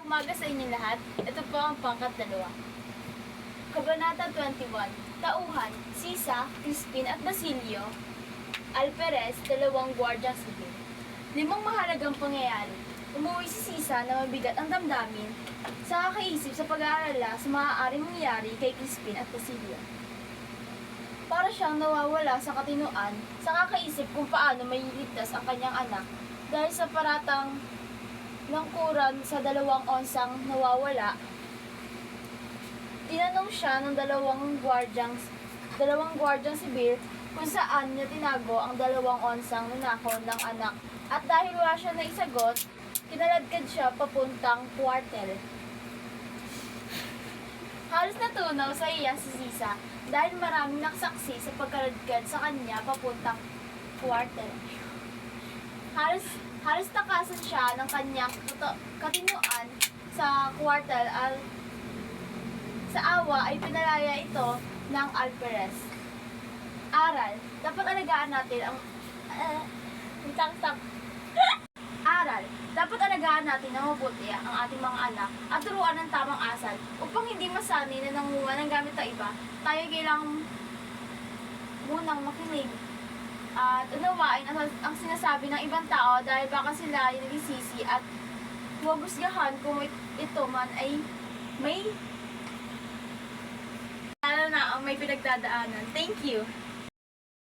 Umaga sa inyo lahat. Ito po ang pangkat 2. Kabanata 21. Tauhan, Sisa, Crispin at Basilio, Alperes, 2 gwardyang sibil. 5 mahalagang pangyayari. Umuwi si Sisa na mabigat ang damdamin sa kakaisip sa pag-aalala sa maaaring mangyari kay Crispin at Basilio. Para siyang nawawala sa katinuan sa kakaisip kung paano may iligtas ang kanyang anak dahil sa paratang langkuran sa 2 onsang nawawala. Tinanong siya ng 2 gwardyang sibil kung saan niya tinago ang 2 onsang nanakaw ng anak at dahil wala siya naisagot, kinaladkad siya papuntang kwartel. Halos natunaw sa iya si Sisa dahil maraming nakasaksi sa pagkaladkad sa kanya papuntang kwartel. Halos takasan siya ng kanyang katinuan sa kwartel sa awa ay pinalaya ito ng Alperes. Aral, dapat alagaan natin ang Aral, dapat alagaan natin ng mabuti ang ating mga anak at turuan ng tamang asal upang hindi masanay na nangunguha ng gamit ng iba. Tayo kailangang munang makinig at unawain ang sinasabi ng ibang tao dahil baka sila ay nagsisisi at huwag husgahan kung ito man ay may lalo na ang may pinagdadaanan. Thank you!